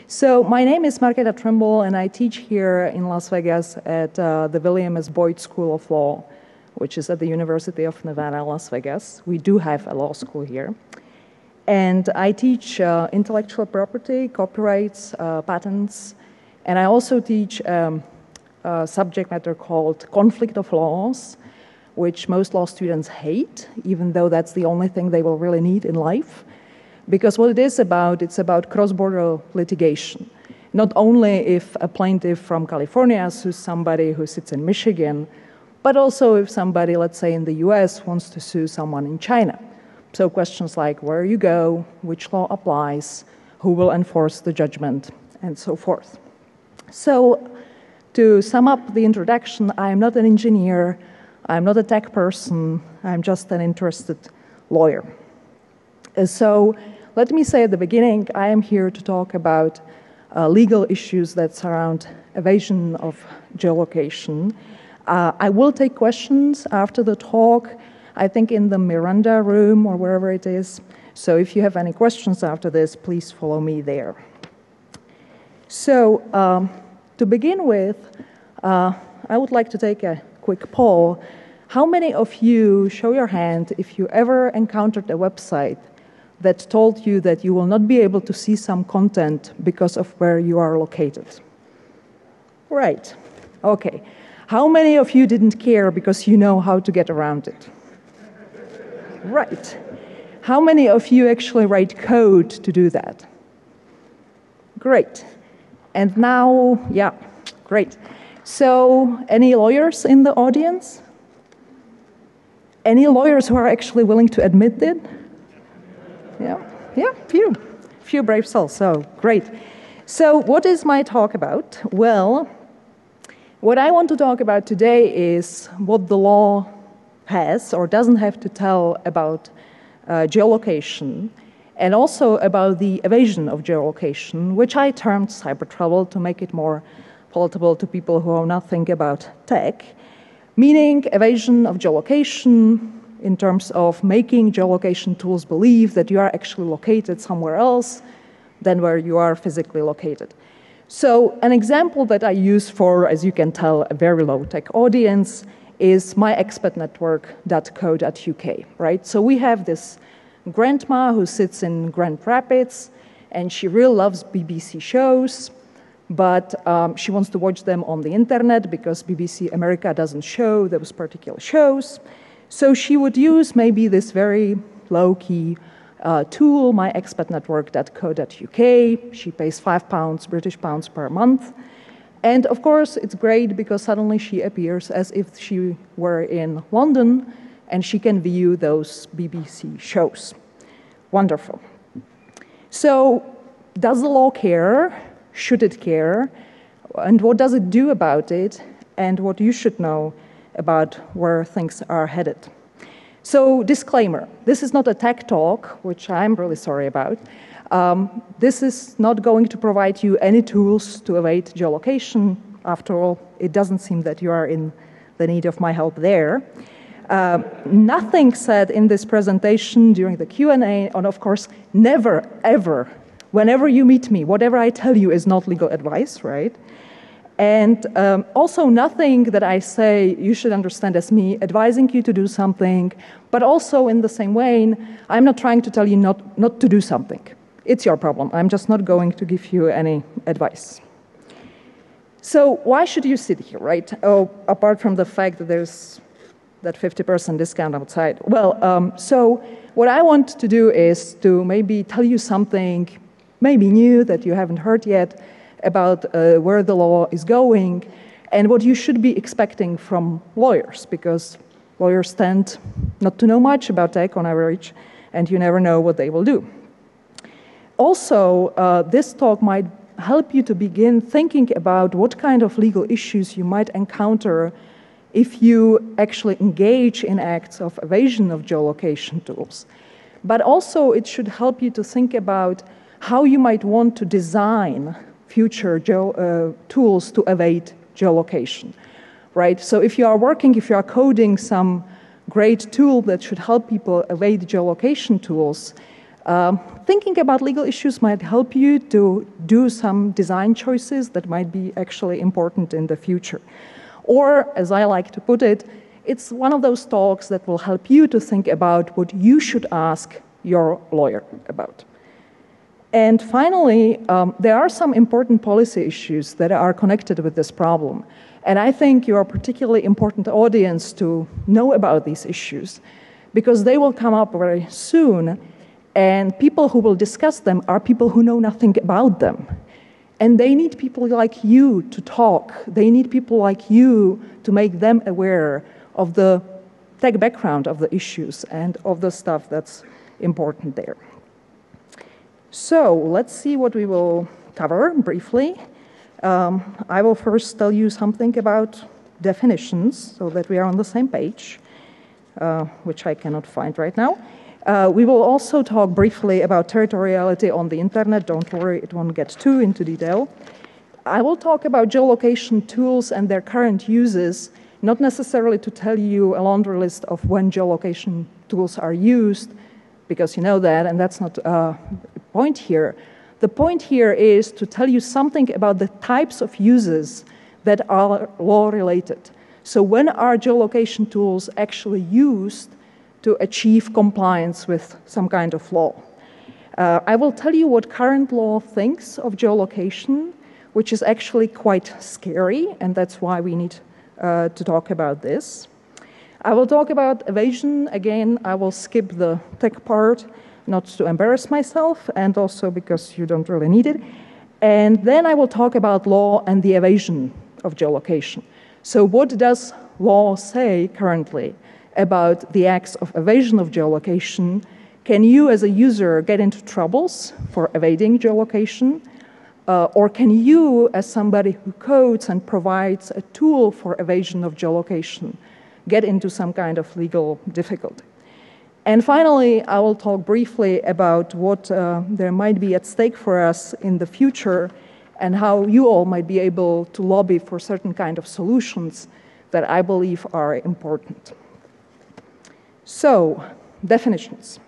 So my name is Markéta Trimble, and I teach here in Las Vegas at the William S. Boyd School of Law, which is at the University of Nevada, Las Vegas. We do have a law school here. And I teach intellectual property, copyrights, patents, and I also teach a subject matter called conflict of laws, which most law students hate, even though that's the only thing they will really need in life. Because what it is about, it's about cross-border litigation. Not only if a plaintiff from California sues somebody who sits in Michigan, but also if somebody, let's say in the US, wants to sue someone in China. So questions like where you go, which law applies, who will enforce the judgment, and so forth. So to sum up the introduction, I am not an engineer, I'm not a tech person, I'm just an interested lawyer. So let me say at the beginning, I am here to talk about legal issues that surround evasion of geolocation. I will take questions after the talk, I think in the Miranda room or wherever it is. So if you have any questions after this, please follow me there. So to begin with, I would like to take a quick poll. How many of you, show your hand, if you ever encountered a website that told you that you will not be able to see some content because of where you are located? Right, okay. How many of you didn't care because you know how to get around it? Right. How many of you actually write code to do that? Great. And now, yeah, great. So, any lawyers in the audience? Any lawyers who are actually willing to admit it? Yeah, few brave souls, so great. So what is my talk about? Well, what I want to talk about today is what the law has or doesn't have to tell about geolocation, and also about the evasion of geolocation, which I termed cyber trouble to make it more palatable to people who know nothing about tech, meaning evasion of geolocation in terms of making geolocation tools believe that you are actually located somewhere else than where you are physically located. So an example that I use for, as you can tell, a very low-tech audience is myexpertnetwork.co.uk, right? So we have this grandma who sits in Grand Rapids, and she really loves BBC shows, but she wants to watch them on the internet because BBC America doesn't show those particular shows. So she would use maybe this very low-key tool, myexpertnetwork.co.uk. She pays £5, British pounds per month. And of course, it's great because suddenly she appears as if she were in London and she can view those BBC shows. Wonderful. So does the law care? Should it care? And what does it do about it? And what you should know about where things are headed. So, disclaimer, this is not a tech talk, which I'm really sorry about. This is not going to provide you any tools to evade geolocation. After all, it doesn't seem that you are in the need of my help there. Nothing said in this presentation during the Q&A, and of course, never, ever, whenever you meet me, whatever I tell you is not legal advice, right? And also nothing that I say you should understand as me advising you to do something, but also in the same vein, I'm not trying to tell you not to do something. It's your problem. I'm just not going to give you any advice. So why should you sit here, right? Oh, apart from the fact that there's that 50% discount outside. Well, so what I want to do is to maybe tell you something maybe new that you haven't heard yet, about where the law is going and what you should be expecting from lawyers, because lawyers tend not to know much about tech on average, and you never know what they will do. Also, this talk might help you to begin thinking about what kind of legal issues you might encounter if you actually engage in acts of evasion of geolocation tools. But also, it should help you to think about how you might want to design future tools to evade geolocation, right? So if you are coding some great tool that should help people evade geolocation tools, Thinking about legal issues might help you to do some design choices that might be actually important in the future. Or, as I like to put it, it's one of those talks that will help you to think about what you should ask your lawyer about. And finally, there are some important policy issues that are connected with this problem. And I think you're a particularly important audience to know about these issues because they will come up very soon, and people who will discuss them are people who know nothing about them. And they need people like you to talk. They need people like you to make them aware of the tech background of the issues and of the stuff that's important there. So let's see what we will cover briefly. I will first tell you something about definitions so that we are on the same page, which I cannot find right now. We will also talk briefly about territoriality on the internet. Don't worry, it won't get too into detail. I will talk about geolocation tools and their current uses, not necessarily to tell you a laundry list of when geolocation tools are used, because you know that, and that's not the point here. The point here is to tell you something about the types of uses that are law-related. So when are geolocation tools actually used to achieve compliance with some kind of law? I will tell you what current law thinks of geolocation, which is actually quite scary, and that's why we need to talk about this. I will talk about evasion. Again, I will skip the tech part, not to embarrass myself, and also because you don't really need it. And then I will talk about law and the evasion of geolocation. So what does law say currently about the acts of evasion of geolocation? Can you as a user get into troubles for evading geolocation? Or can you, as somebody who codes and provides a tool for evasion of geolocation, get into some kind of legal difficulty? And finally, I will talk briefly about what there might be at stake for us in the future and how you all might be able to lobby for certain kind of solutions that I believe are important. So, definitions.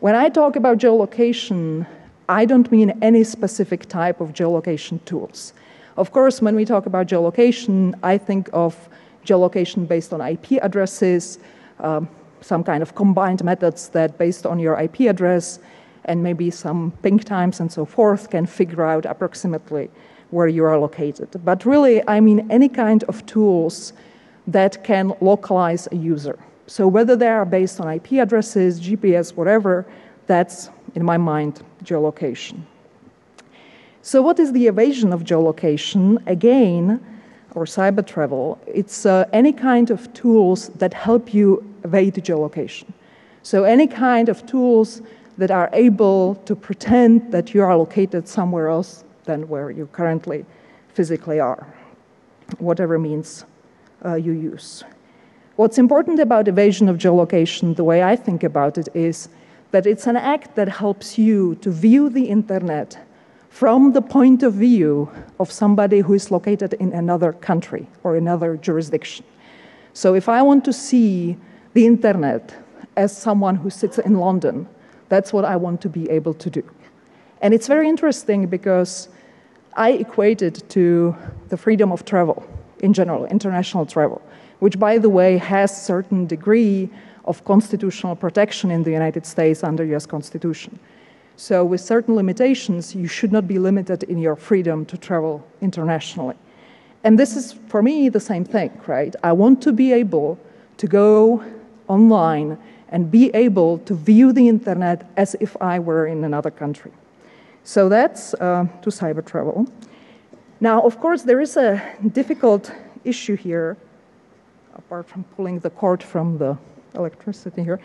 When I talk about geolocation, I don't mean any specific type of geolocation tools. Of course, when we talk about geolocation, I think of geolocation based on IP addresses, some kind of combined methods that based on your IP address and maybe some ping times and so forth can figure out approximately where you are located. But really, I mean any kind of tools that can localize a user. So whether they are based on IP addresses, GPS, whatever, that's, in my mind, geolocation. So what is the evasion of geolocation? Again, or cyber travel, it's any kind of tools that help you evade geolocation. So any kind of tools that are able to pretend that you are located somewhere else than where you currently physically are, whatever means you use. What's important about evasion of geolocation, the way I think about it, is that it's an act that helps you to view the internet from the point of view of somebody who is located in another country or another jurisdiction. So if I want to see the internet as someone who sits in London, that's what I want to be able to do. And it's very interesting because I equate it to the freedom of travel in general, international travel, which, by the way, has a certain degree of constitutional protection in the United States under US Constitution. So with certain limitations, you should not be limited in your freedom to travel internationally. And this is, for me, the same thing, right? I want to be able to go online and be able to view the internet as if I were in another country. So that's to cyber travel. Now, of course, there is a difficult issue here, apart from pulling the cord from the electricity here,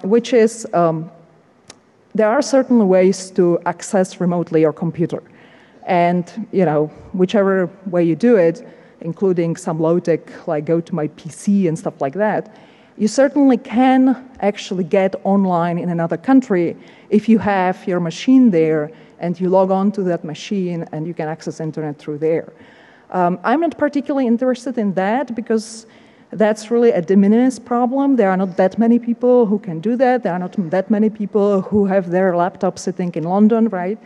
which is there are certain ways to access remotely your computer. And, you know, whichever way you do it, including some low-tech, like go to my PC and stuff like that, you certainly can actually get online in another country if you have your machine there and you log on to that machine and you can access internet through there. I'm not particularly interested in that because That's really a de minimis problem. There are not that many people who can do that. There are not that many people who have their laptop sitting in London, right?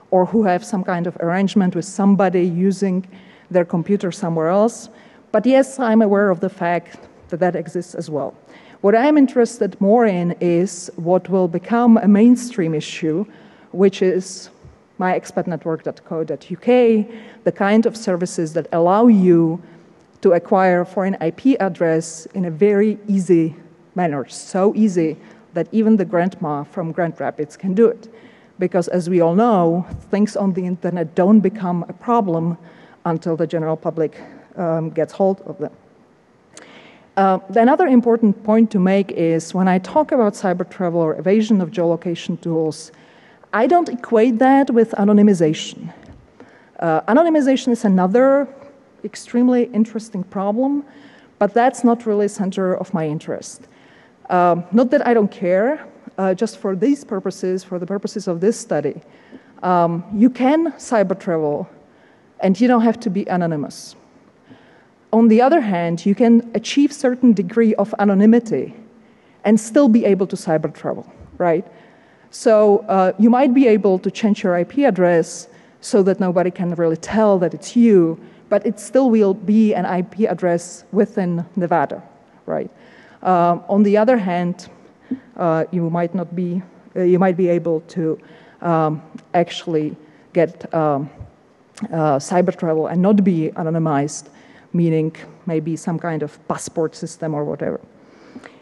Or who have some kind of arrangement with somebody using their computer somewhere else. But yes, I'm aware of the fact that that exists as well. What I'm interested more in is what will become a mainstream issue, which is myexpatnetwork.co.uk, the kind of services that allow you to acquire a foreign IP address in a very easy manner, so easy that even the grandma from Grand Rapids can do it. Because as we all know, things on the internet don't become a problem until the general public gets hold of them. Another important point to make is when I talk about cyber travel or evasion of geolocation tools, I don't equate that with anonymization. Anonymization is another extremely interesting problem, but that's not really center of my interest. Not that I don't care, just for these purposes, for the purposes of this study, you can cyber travel and you don't have to be anonymous. On the other hand, you can achieve certain degree of anonymity and still be able to cyber travel, right? So you might be able to change your IP address so that nobody can really tell that it's you, but it still will be an IP address within Nevada, right? On the other hand, you might be able to actually get cyber travel and not be anonymized, meaning maybe some kind of passport system or whatever.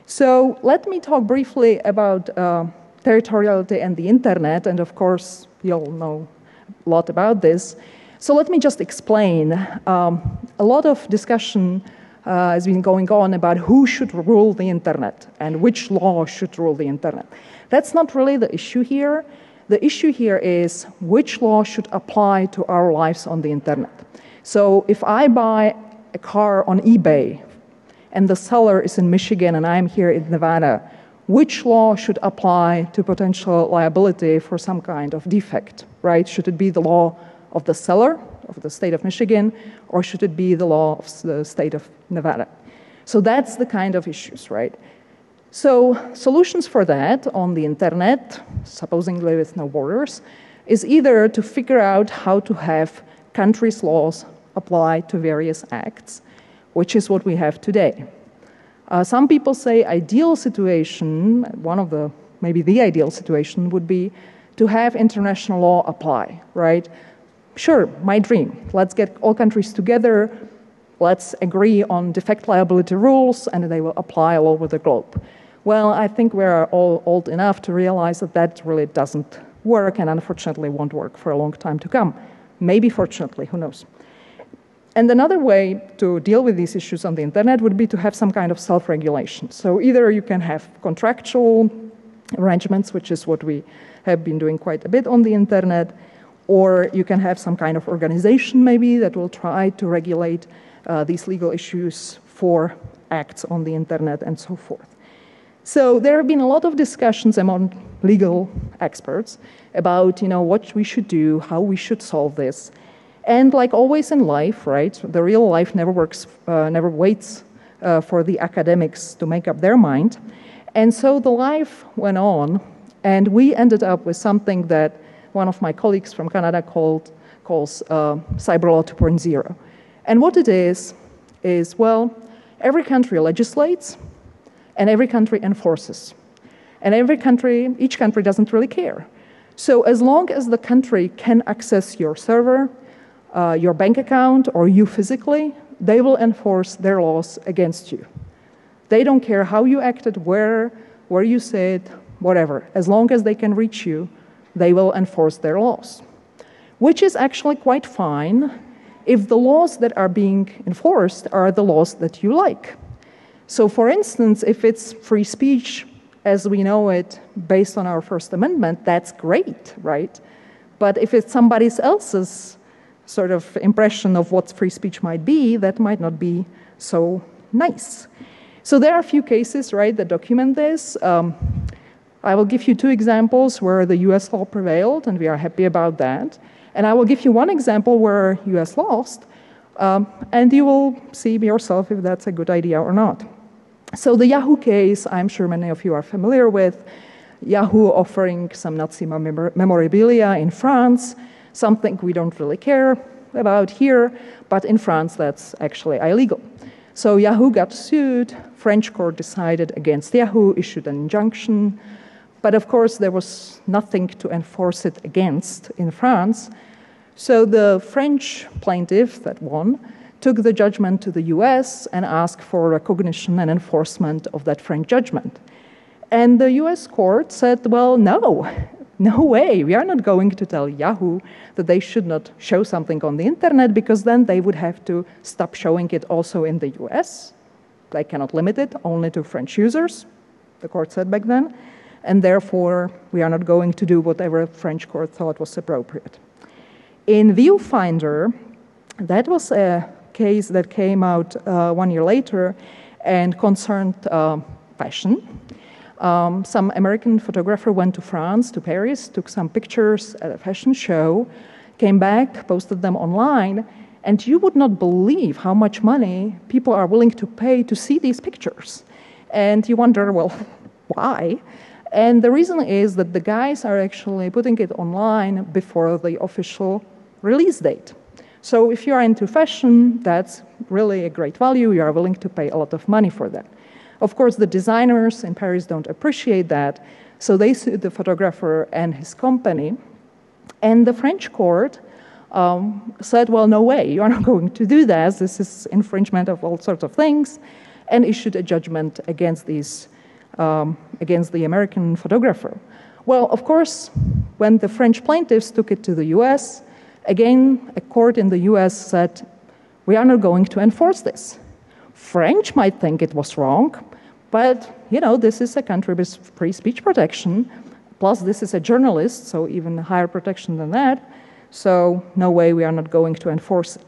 So let me talk briefly about territoriality and the internet, and of course, you all know a lot about this. So let me just explain. A lot of discussion has been going on about who should rule the internet and which law should rule the internet. That's not really the issue here. The issue here is which law should apply to our lives on the internet. So if I buy a car on eBay and the seller is in Michigan and I'm here in Nevada, which law should apply to potential liability for some kind of defect, right? Should it be the law of the seller of the state of Michigan, or should it be the law of the state of Nevada? So that's the kind of issues, right? So solutions for that on the internet, supposedly with no borders, is either to figure out how to have countries' laws apply to various acts, which is what we have today. Some people say ideal situation, maybe the ideal situation would be to have international law apply, right? Sure, my dream. Let's get all countries together, let's agree on defect liability rules, and they will apply all over the globe. Well, I think we're all old enough to realize that that really doesn't work, and unfortunately won't work for a long time to come. Maybe fortunately, who knows? And another way to deal with these issues on the internet would be to have some kind of self-regulation. So either you can have contractual arrangements, which is what we have been doing quite a bit on the internet, or you can have some kind of organization maybe that will try to regulate these legal issues for acts on the internet and so forth. So there have been a lot of discussions among legal experts about what we should do, how we should solve this. And like always in life, right, the real life never waits for the academics to make up their mind. And so the life went on, and we ended up with something that one of my colleagues from Canada calls Cyber Law 2.0. And what it is, well, every country legislates, and every country enforces. And each country doesn't really care. So as long as the country can access your server, your bank account, or you physically, they will enforce their laws against you. They don't care how you acted, where you sit, whatever. As long as they can reach you, they will enforce their laws. Which is actually quite fine if the laws that are being enforced are the laws that you like. So for instance, if it's free speech as we know it based on our First Amendment, that's great, right? But if it's somebody else's sort of impression of what free speech might be, that might not be so nice. So there are a few cases, right, that document this. I will give you two examples where the US law prevailed, and we are happy about that. And I will give you one example where US lost, And you will see yourself if that's a good idea or not. So the Yahoo case, I'm sure many of you are familiar with. Yahoo offering some Nazi memorabilia in France, something we don't really care about here, but in France that's actually illegal. So Yahoo got sued, French court decided against Yahoo, issued an injunction, but of course there was nothing to enforce it against in France. So the French plaintiff that won took the judgment to the US and asked for recognition and enforcement of that French judgment. And the US court said, well, no way, we are not going to tell Yahoo that they should not show something on the internet because then they would have to stop showing it also in the US. They cannot limit it only to French users, the court said back then, and therefore we are not going to do whatever French court thought was appropriate. In Viewfinder, that was a case that came out 1 year later and concerned fashion. Some American photographer went to France, to Paris, took some pictures at a fashion show, came back, posted them online, and you would not believe how much money people are willing to pay to see these pictures. And you wonder, well, why? And the reason is that the guys are actually putting it online before the official release date. So if you are into fashion, that's really a great value. You are willing to pay a lot of money for that. Of course, the designers in Paris don't appreciate that, so they sued the photographer and his company. And the French court said, well, no way, you are not going to do that. This is infringement of all sorts of things, and issued a judgment against against the American photographer. Well, of course, when the French plaintiffs took it to the US, again, a court in the US said, we are not going to enforce this. French might think it was wrong, but, you know, this is a country with free speech protection, plus this is a journalist, so even higher protection than that, so no way we are not going to enforce it.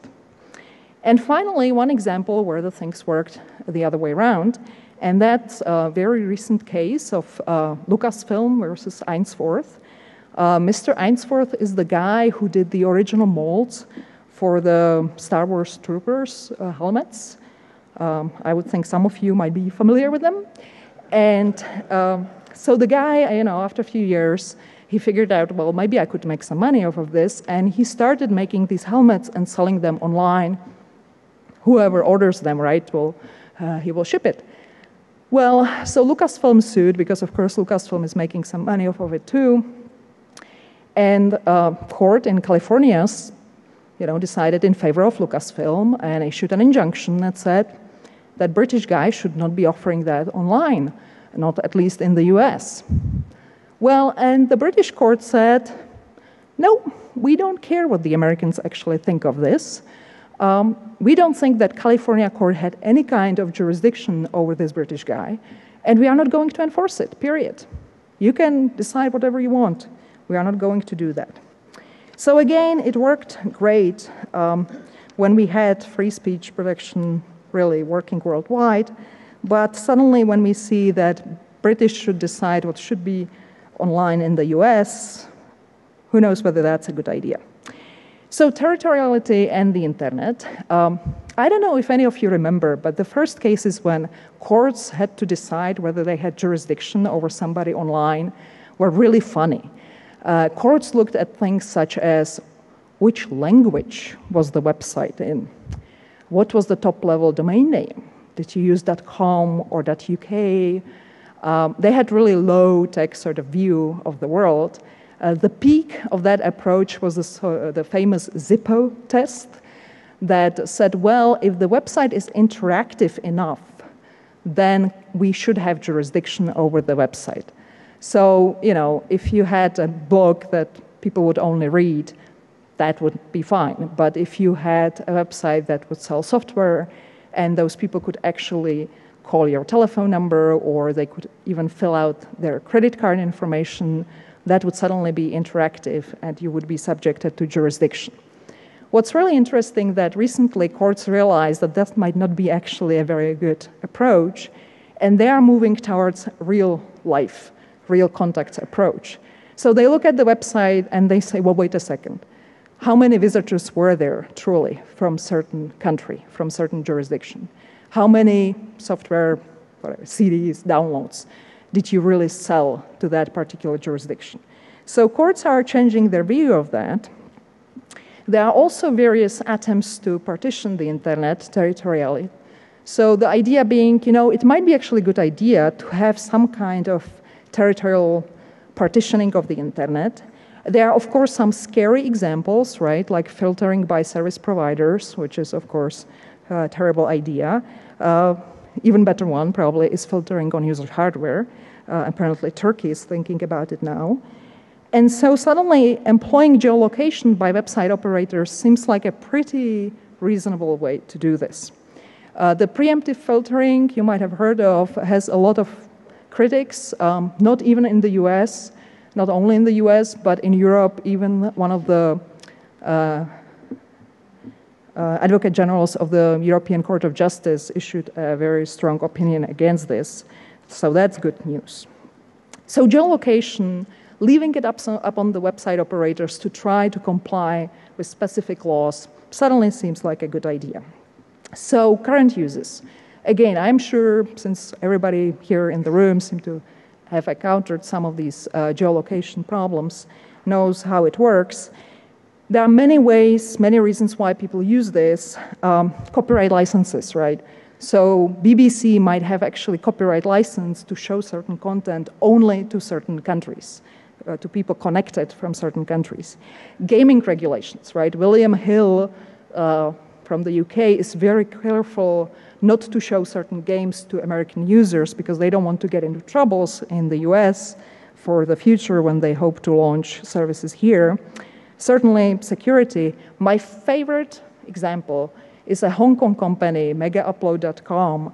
And finally, one example where the things worked the other way around, and that's a very recent case of Lucasfilm versus Ainsworth. Mr. Ainsworth is the guy who did the original molds for the Star Wars Troopers helmets. I would think some of you might be familiar with them. And so the guy, you know, after a few years, he figured out, well, maybe I could make some money off of this, and he started making these helmets and selling them online. Whoever orders them, right, he will ship it. Well, so Lucasfilm sued, because of course Lucasfilm is making some money off of it too. And court in California, decided in favor of Lucasfilm and issued an injunction that said that British guy should not be offering that online, not at least in the US. Well, and the British court said, no, we don't care what the Americans actually think of this. We don't think that California court had any kind of jurisdiction over this British guy, and we are not going to enforce it, period. You can decide whatever you want. We are not going to do that. So again, it worked great when we had free speech protection really working worldwide, but suddenly when we see that British should decide what should be online in the US, who knows whether that's a good idea. So territoriality and the internet. I don't know if any of you remember, but the first cases when courts had to decide whether they had jurisdiction over somebody online were really funny. Courts looked at things such as which language was the website in, what was the top-level domain name, did you use .com or .uk? They had really low-tech sort of view of the world. The peak of that approach was the famous Zippo test that said, well, if the website is interactive enough, then we should have jurisdiction over the website. So, if you had a blog that people would only read, that would be fine. But if you had a website that would sell software and those people could actually call your telephone number or they could even fill out their credit card information, that would suddenly be interactive and you would be subjected to jurisdiction. What's really interesting that recently courts realized that that might not be actually a very good approach, and they are moving towards real life, real contact approach. So they look at the website and they say, well, wait a second. How many visitors were there truly from certain country, from certain jurisdiction? How many software, whatever, CDs, downloads did you really sell to that particular jurisdiction? So courts are changing their view of that. There are also various attempts to partition the internet territorially. So the idea being, it might be actually a good idea to have some kind of territorial partitioning of the internet. There are, of course, some scary examples, right, like filtering by service providers, which is, of course, a terrible idea. Even better one, probably, is filtering on user hardware. Apparently, Turkey is thinking about it now. And so suddenly, employing geolocation by website operators seems like a pretty reasonable way to do this. The preemptive filtering you might have heard of has a lot of critics, not even in the US, not only in the US, but in Europe. Even one of the advocate generals of the European Court of Justice issued a very strong opinion against this. So that's good news. So geolocation, leaving it up on the website operators to try to comply with specific laws, suddenly seems like a good idea. So current uses. Again, I'm sure, since everybody here in the room seems to have encountered some of these geolocation problems, knows how it works. There are many ways, many reasons why people use this. Copyright licenses, right? So BBC might have actually copyright license to show certain content only to certain countries, to people connected from certain countries. Gaming regulations, right? William Hill from the UK is very careful not to show certain games to American users because they don't want to get into troubles in the US for the future when they hope to launch services here. Certainly security. My favorite example is a Hong Kong company, megaupload.com,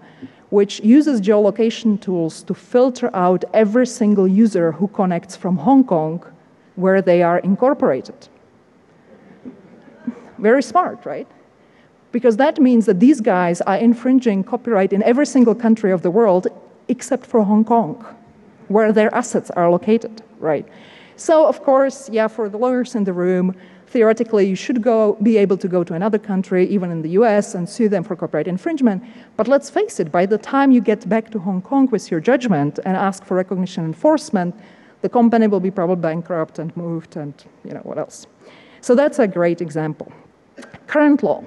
which uses geolocation tools to filter out every single user who connects from Hong Kong where they are incorporated. Very smart, right? Because that means that these guys are infringing copyright in every single country of the world except for Hong Kong, where their assets are located, right? So, of course, yeah, for the lawyers in the room, theoretically, you should be able to go to another country, even in the US, and sue them for copyright infringement. But let's face it, by the time you get back to Hong Kong with your judgment and ask for recognition enforcement, the company will be probably bankrupt and moved and, what else. So that's a great example. Current law.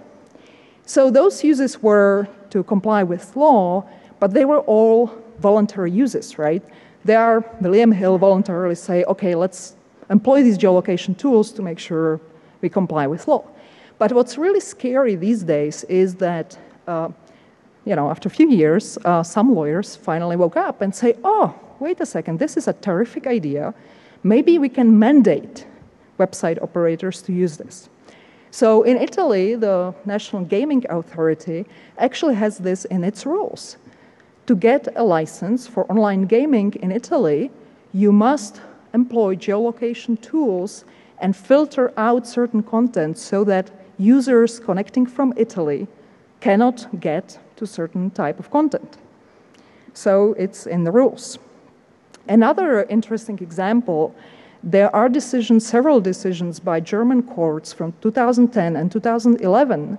So those uses were to comply with law, but they were all voluntary uses, right? There, William Hill voluntarily say, okay, let's employ these geolocation tools to make sure we comply with law. But what's really scary these days is that, after a few years, some lawyers finally woke up and say, oh, wait a second, this is a terrific idea. Maybe we can mandate website operators to use this. So in Italy, the National Gaming Authority actually has this in its rules. To get a license for online gaming in Italy, you must employ geolocation tools and filter out certain content so that users connecting from Italy cannot get to certain type of content. So it's in the rules. Another interesting example, there are several decisions by German courts from 2010 and 2011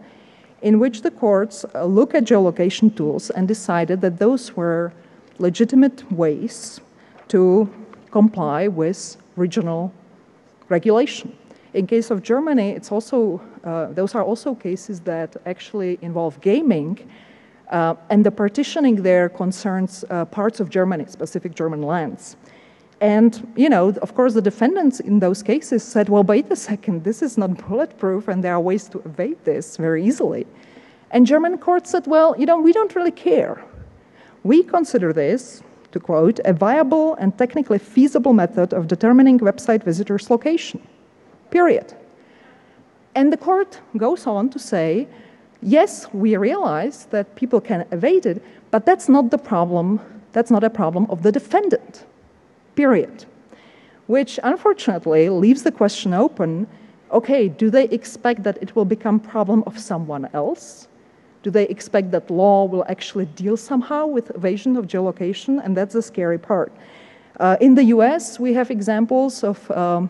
in which the courts look at geolocation tools and decided that those were legitimate ways to comply with regional regulation. In case of Germany, it's also, those are also cases that actually involve gaming, and the partitioning there concerns parts of Germany, specific German lands. And, of course, the defendants in those cases said, well, wait a second, this is not bulletproof, and there are ways to evade this very easily. And German courts said, well, we don't really care. We consider this, to quote, a viable and technically feasible method of determining website visitors' location, period. And the court goes on to say, yes, we realize that people can evade it, but that's not the problem, that's not a problem of the defendant. Period. Which unfortunately leaves the question open, okay, do they expect that it will become a problem of someone else? Do they expect that law will actually deal somehow with evasion of geolocation? And that's the scary part. In the US, we have examples of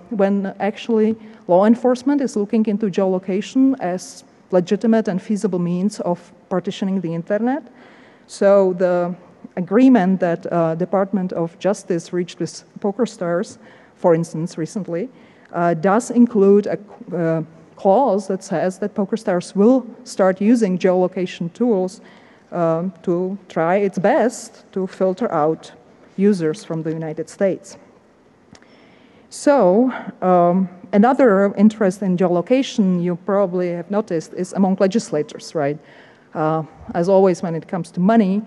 when actually law enforcement is looking into geolocation as legitimate and feasible means of partitioning the internet. So the agreement that Department of Justice reached with PokerStars, for instance, recently, does include a clause that says that PokerStars will start using geolocation tools to try its best to filter out users from the United States. So another interest in geolocation you probably have noticed is among legislators, right? As always, when it comes to money,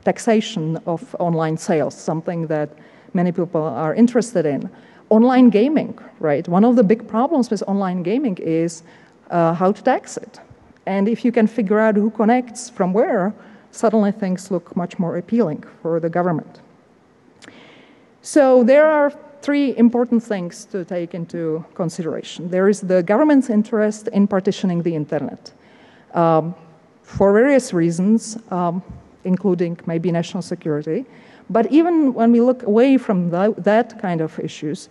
taxation of online sales, something that many people are interested in. Online gaming, right? One of the big problems with online gaming is how to tax it. And if you can figure out who connects from where, suddenly things look much more appealing for the government. So there are three important things to take into consideration. There is the government's interest in partitioning the internet for various reasons, including maybe national security. But even when we look away from that kind of issues,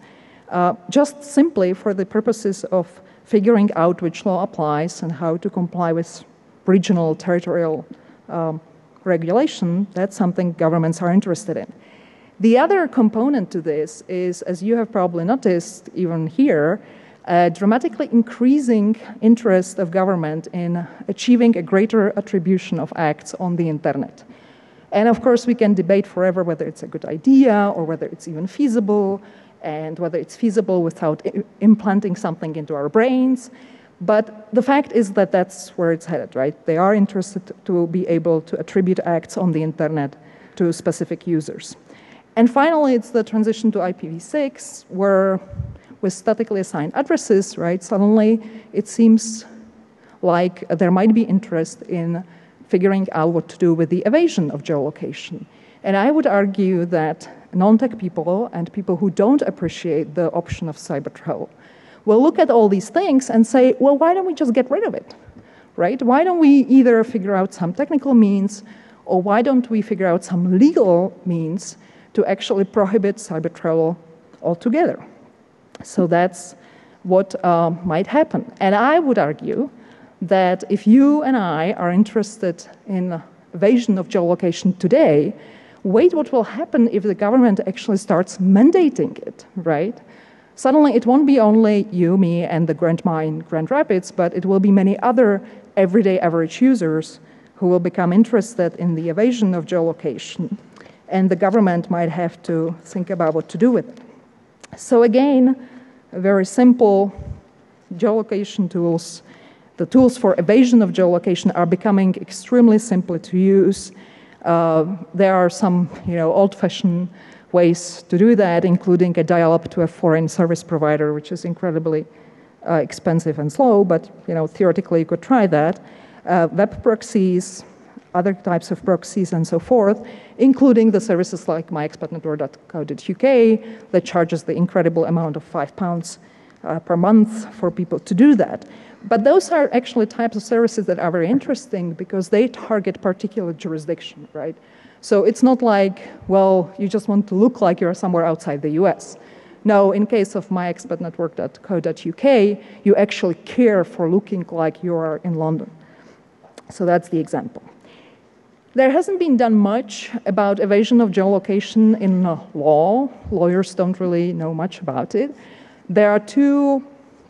just simply for the purposes of figuring out which law applies and how to comply with regional territorial regulation, that's something governments are interested in. The other component to this is, as you have probably noticed even here, a dramatically increasing interest of government in achieving a greater attribution of acts on the internet. And of course, we can debate forever whether it's a good idea or whether it's even feasible, and whether it's feasible without implanting something into our brains. But the fact is that that's where it's headed, right? They are interested to be able to attribute acts on the internet to specific users. And finally, it's the transition to IPv6, where with statically assigned addresses, right, suddenly it seems like there might be interest in figuring out what to do with the evasion of geolocation. And I would argue that non-tech people and people who don't appreciate the option of cyber travel will look at all these things and say, well, why don't we just get rid of it, right? Why don't we either figure out some technical means, or why don't we figure out some legal means to actually prohibit cyber travel altogether? So that's what might happen. And I would argue that if you and I are interested in evasion of geolocation today, wait what will happen if the government actually starts mandating it, right? Suddenly it won't be only you, me, and the grandma in Grand Rapids, but it will be many other everyday average users who will become interested in the evasion of geolocation. And the government might have to think about what to do with it. So again, very simple geolocation tools. The tools for evasion of geolocation are becoming extremely simple to use. There are some, old-fashioned ways to do that, including a dial-up to a foreign service provider, which is incredibly expensive and slow, but theoretically you could try that. Web proxies, other types of proxies, and so forth, including the services like myexpertnetwork.co.uk that charges the incredible amount of £5 per month for people to do that. But those are actually types of services that are very interesting because they target particular jurisdiction, right? So it's not like, well, you just want to look like you're somewhere outside the US. No, in case of myexpertnetwork.co.uk, you actually care for looking like you are in London. So that's the example. There hasn't been done much about evasion of geolocation in law. Lawyers don't really know much about it. There are two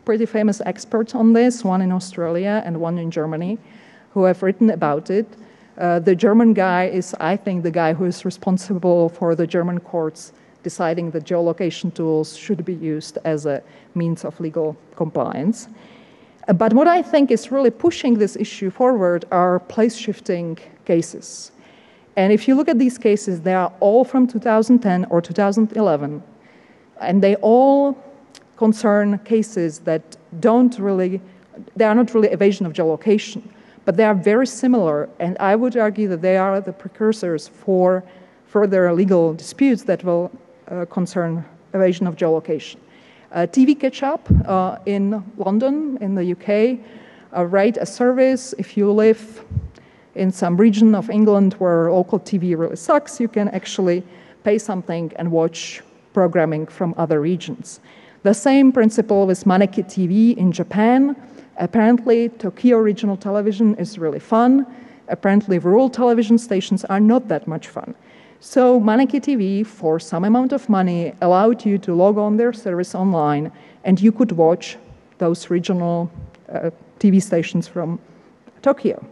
pretty famous experts on this, one in Australia and one in Germany, who have written about it. The German guy is, I think, the guy who is responsible for the German courts deciding that geolocation tools should be used as a means of legal compliance. But what I think is really pushing this issue forward are place-shifting cases. And if you look at these cases, they are all from 2010 or 2011, and they all concern cases that they are not really evasion of geolocation, but they are very similar, and I would argue that they are the precursors for further legal disputes that will concern evasion of geolocation. TV Catch-up in London, in the UK, write a service. If you live in some region of England where local TV really sucks, you can actually pay something and watch programming from other regions. The same principle with Maneki TV in Japan. Apparently, Tokyo regional television is really fun. Apparently, rural television stations are not that much fun. So Maneki TV, for some amount of money, allowed you to log on their service online, and you could watch those regional TV stations from Tokyo.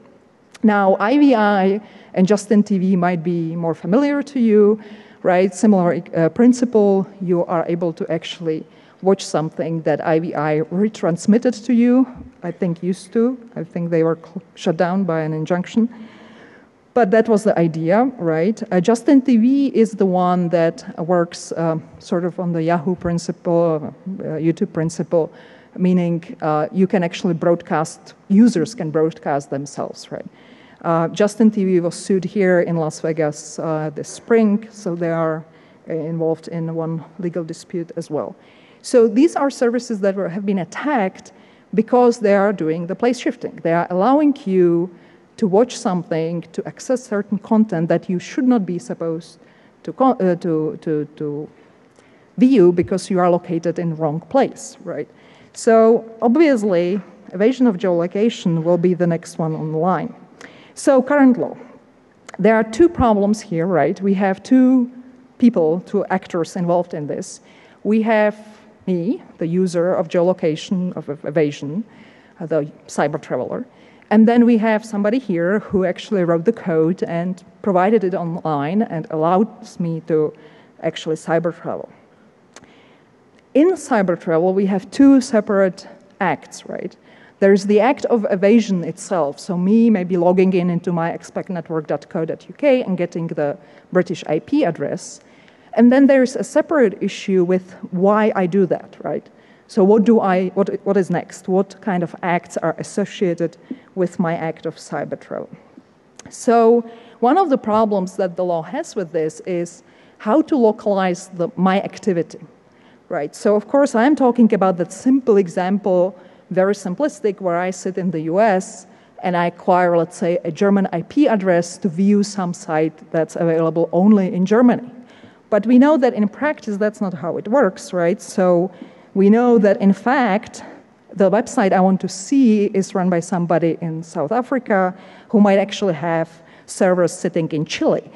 Now, IVI and Justin TV might be more familiar to you, right? Similar principle, you are able to actually watch something that IVI retransmitted to you, I think used to. I think they were shut down by an injunction. But that was the idea, right? Justin TV is the one that works sort of on the Yahoo principle, YouTube principle, meaning you can actually broadcast, users can broadcast themselves, right? Justin TV was sued here in Las Vegas this spring, so they are involved in one legal dispute as well. So these are services that have been attacked because they are doing the place shifting. They are allowing you to watch something, to access certain content that you should not be supposed to view because you are located in the wrong place, right? So obviously, evasion of geolocation will be the next one on the line. So current law. There are two problems here, right? We have two people, two actors involved in this. We have me, the user of geolocation, of evasion, the cyber traveler. And then we have somebody here who actually wrote the code and provided it online and allows me to actually cyber travel. In cyber travel, we have two separate acts, right? There's the act of evasion itself. So me maybe logging into my expectnetwork.co.uk and getting the British IP address. And then there's a separate issue with why I do that, right? So what is next? What kind of acts are associated with my act of cyber travel? So one of the problems that the law has with this is how to localize my activity, right? So of course, I'm talking about that simple example, very simplistic, where I sit in the US and I acquire, let's say, a German IP address to view some site that's available only in Germany. But we know that in practice, that's not how it works, right? So we know that, in fact, the website I want to see is run by somebody in South Africa who might actually have servers sitting in Chile.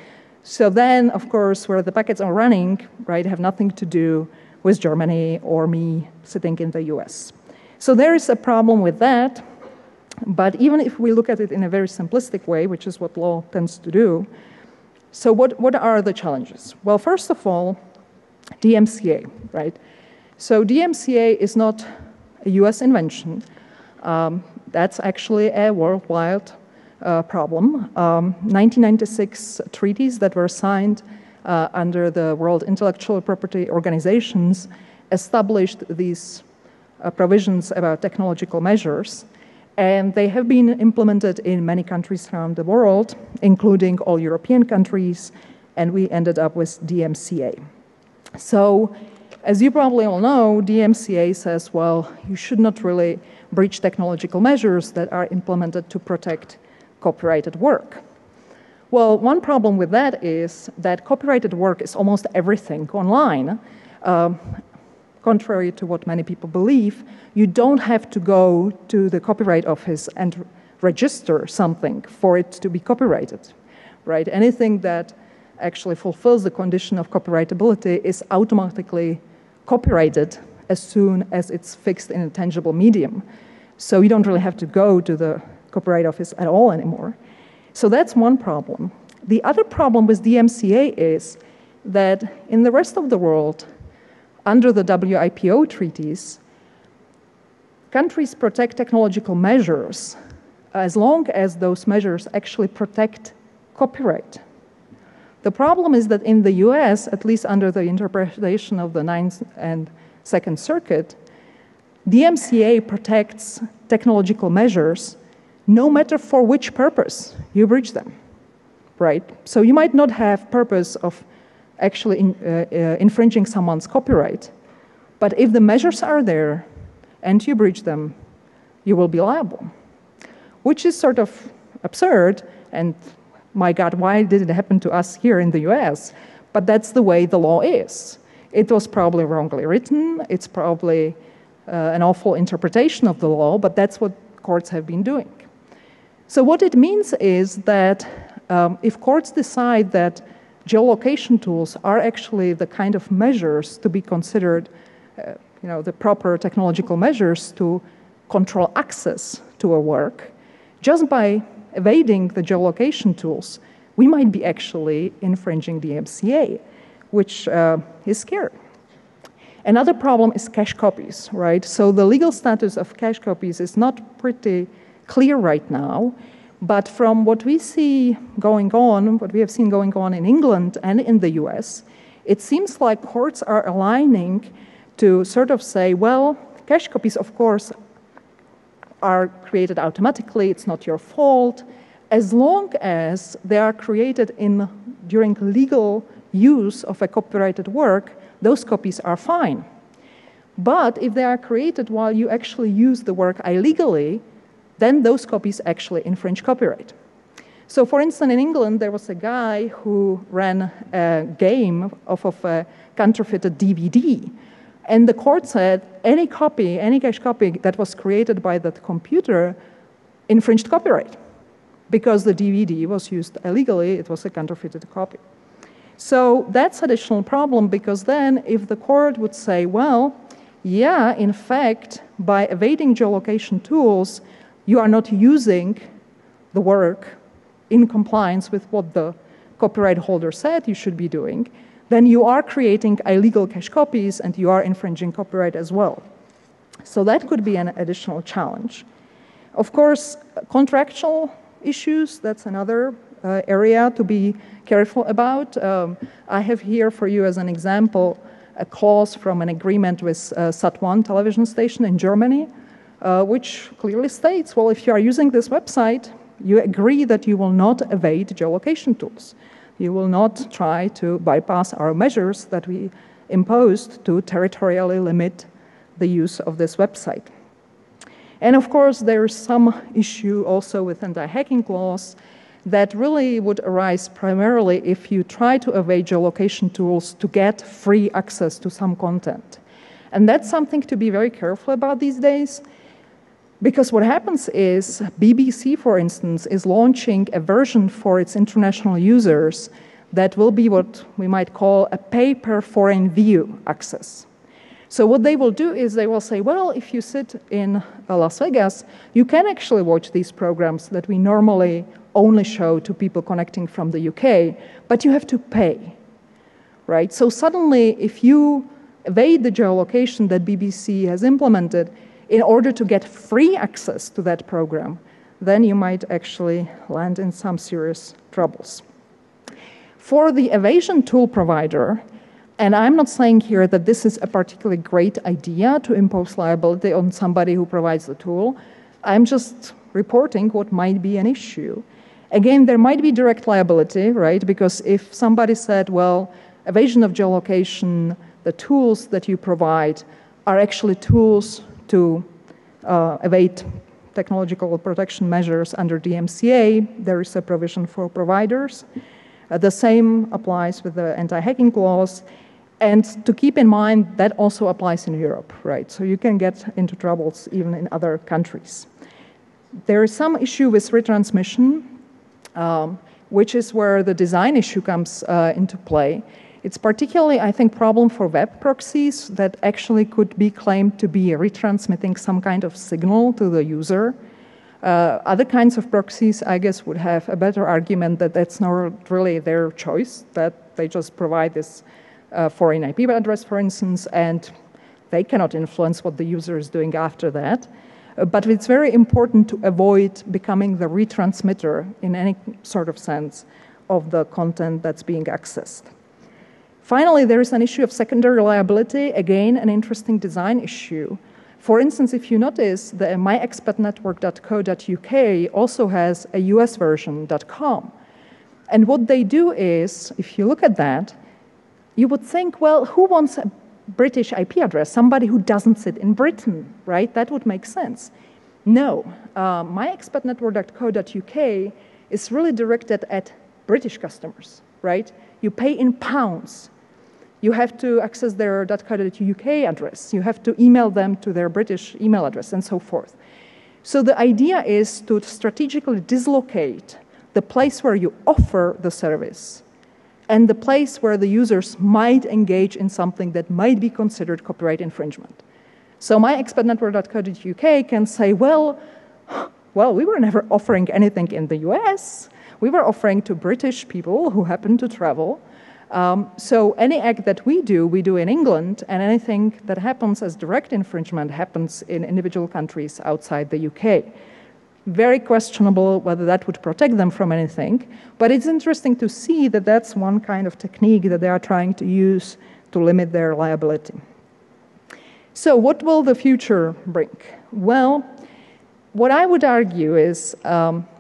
So then, of course, where the packets are running, right, have nothing to do with Germany or me sitting in the US. So there is a problem with that. But even if we look at it in a very simplistic way, which is what law tends to do, so what are the challenges? Well, first of all, DMCA, right? So DMCA is not a US invention. That's actually a worldwide problem. 1996 treaties that were signed under the World Intellectual Property Organizations established these provisions about technological measures, and they have been implemented in many countries around the world, including all European countries, and we ended up with DMCA. So, as you probably all know, DMCA says, well, you should not really breach technological measures that are implemented to protect copyrighted work. Well, one problem with that is that copyrighted work is almost everything online. Contrary to what many people believe, you don't have to go to the Copyright Office and register something for it to be copyrighted, right? Anything that actually fulfills the condition of copyrightability is automatically copyrighted as soon as it's fixed in a tangible medium. So you don't really have to go to the Copyright Office at all anymore. So that's one problem. The other problem with DMCA is that in the rest of the world, under the WIPO treaties, countries protect technological measures as long as those measures actually protect copyright. The problem is that in the US, at least under the interpretation of the Ninth and Second Circuit, DMCA protects technological measures no matter for which purpose you breach them, right? So you might not have purpose of actually infringing someone's copyright, but if the measures are there and you breach them, you will be liable, which is sort of absurd, and my God, why did it happen to us here in the US? but that's the way the law is. It was probably wrongly written. It's probably an awful interpretation of the law, but that's what courts have been doing. So what it means is that if courts decide that geolocation tools are actually the kind of measures to be considered, the proper technological measures to control access to a work, just by evading the geolocation tools, we might be actually infringing the DMCA, which is scary. Another problem is cache copies, right? So the legal status of cache copies is not pretty clear right now, but from what we see going on, what we have seen going on in England and in the US, it seems like courts are aligning to sort of say, well, cache copies, of course, are created automatically, it's not your fault, as long as they are created during legal use of a copyrighted work, those copies are fine. But if they are created while you actually use the work illegally, then those copies actually infringe copyright. So for instance, in England, there was a guy who ran a game off of a counterfeited DVD. And the court said any cache copy that was created by that computer infringed copyright because the DVD was used illegally, it was a counterfeited copy. So that's an additional problem because then if the court would say, well, yeah, in fact, by evading geolocation tools, you are not using the work in compliance with what the copyright holder said you should be doing, then you are creating illegal cache copies and you are infringing copyright as well. So that could be an additional challenge. Of course, contractual issues, that's another area to be careful about. I have here for you as an example a clause from an agreement with Sat.1 television station in Germany, which clearly states, well, if you are using this website, you agree that you will not evade geolocation tools. You will not try to bypass our measures that we imposed to territorially limit the use of this website. And of course, there is some issue also with anti-hacking laws that really would arise primarily if you try to evade geolocation tools to get free access to some content. And that's something to be very careful about these days, because what happens is BBC, for instance, is launching a version for its international users that will be what we might call a pay-per-foreign-view access. So what they will do is they will say, well, if you sit in Las Vegas, you can actually watch these programs that we normally only show to people connecting from the UK, but you have to pay, right? So suddenly, if you evade the geolocation that BBC has implemented in order to get free access to that program, then you might actually land in some serious troubles. For the evasion tool provider, and I'm not saying here that this is a particularly great idea to impose liability on somebody who provides the tool. I'm just reporting what might be an issue. Again, there might be direct liability, right? Because if somebody said, well, evasion of geolocation, the tools that you provide are actually tools to evade technological protection measures under DMCA, there is a provision for providers. The same applies with the anti-hacking laws. And to keep in mind, that also applies in Europe, right? So you can get into troubles even in other countries. There is some issue with retransmission, which is where the design issue comes into play. It's particularly, I think, problem for web proxies that actually could be claimed to be retransmitting some kind of signal to the user. Other kinds of proxies, I guess, would have a better argument that that's not really their choice, that they just provide this foreign IP address, for instance, and they cannot influence what the user is doing after that. But it's very important to avoid becoming the retransmitter in any sort of sense of the content that's being accessed. Finally, there is an issue of secondary liability, again, an interesting design issue. For instance, if you notice, the myexpertnetwork.co.uk also has a US version, .com. And what they do is, if you look at that, you would think, well, who wants a British IP address? Somebody who doesn't sit in Britain, right? That would make sense. No, myexpertnetwork.co.uk is really directed at British customers, right? You pay in pounds. You have to access their .co.uk address. You have to email them to their British email address and so forth. So the idea is to strategically dislocate the place where you offer the service and the place where the users might engage in something that might be considered copyright infringement. So my expatnetwork.co.uk can say, well, we were never offering anything in the US. We were offering to British people who happen to travel. So any act that we do in England, and anything that happens as direct infringement happens in individual countries outside the UK. Very questionable whether that would protect them from anything, but it's interesting to see that that's one kind of technique that they are trying to use to limit their liability. So what will the future bring? Well, what I would argue is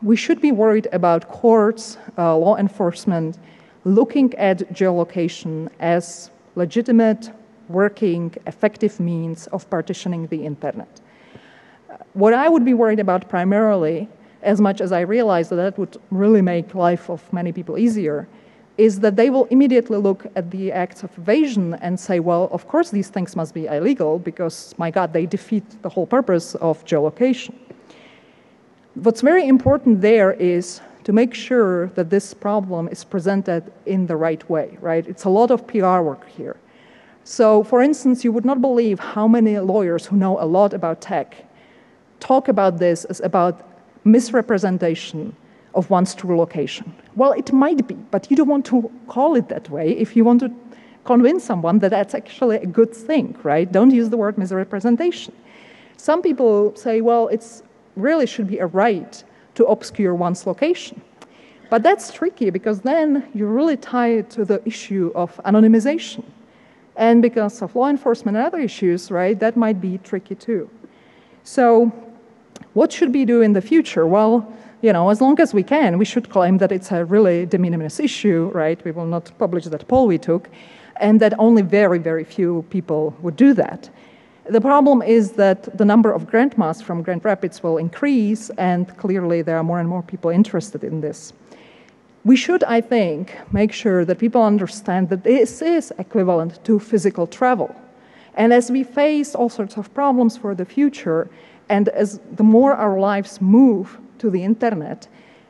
we should be worried about courts, law enforcement, looking at geolocation as legitimate, working, effective means of partitioning the internet. What I would be worried about primarily, as much as I realize that that would really make life of many people easier, is that they will immediately look at the acts of evasion and say, well, of course these things must be illegal because, my God, they defeat the whole purpose of geolocation. What's very important there is to make sure that this problem is presented in the right way, right? It's a lot of PR work here. So, for instance, you would not believe how many lawyers who know a lot about tech talk about this as about misrepresentation of one's true location. Well, it might be, but you don't want to call it that way if you want to convince someone that that's actually a good thing, right? Don't use the word misrepresentation. Some people say, well, it's really should be a right to obscure one's location. But that's tricky because then you're really tied to the issue of anonymization. And because of law enforcement and other issues, right, that might be tricky too. So what should we do in the future? Well, you know, as long as we can, we should claim that it's a really de minimis issue, right? We will not publish that poll we took, and that only very, very few people would do that. The problem is that the number of grandmas from Grand Rapids will increase, and clearly there are more and more people interested in this. We should, I think, make sure that people understand that this is equivalent to physical travel. And as we face all sorts of problems for the future, and as the more our lives move to the internet,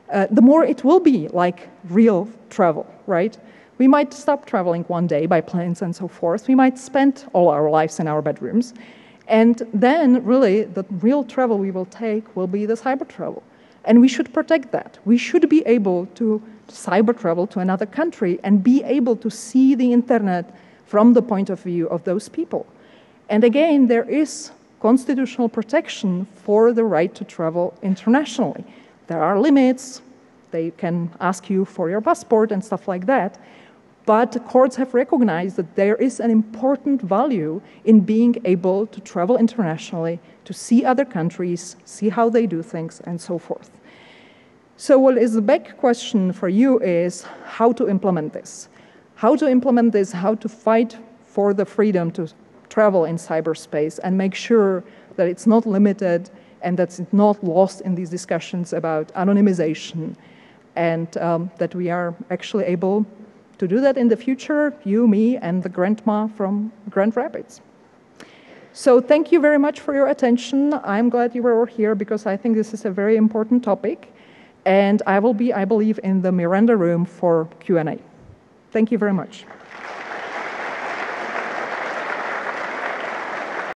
the more it will be like real travel, right? We might stop traveling one day by planes and so forth. We might spend all our lives in our bedrooms. And then, really, the real travel we will take will be the cyber travel. And we should protect that. We should be able to cyber travel to another country and be able to see the internet from the point of view of those people. And again, there is constitutional protection for the right to travel internationally. There are limits. They can ask you for your passport and stuff like that. But courts have recognized that there is an important value in being able to travel internationally, to see other countries, see how they do things, and so forth. So what is the big question for you is how to implement this. How to implement this, how to fight for the freedom to travel in cyberspace and make sure that it's not limited and that it's not lost in these discussions about anonymization, and that we are actually able to do that in the future, you, me, and the grandma from Grand Rapids. So thank you very much for your attention. I'm glad you were here because I think this is a very important topic. And I will be, I believe, in the Miranda room for Q&A. Thank you very much.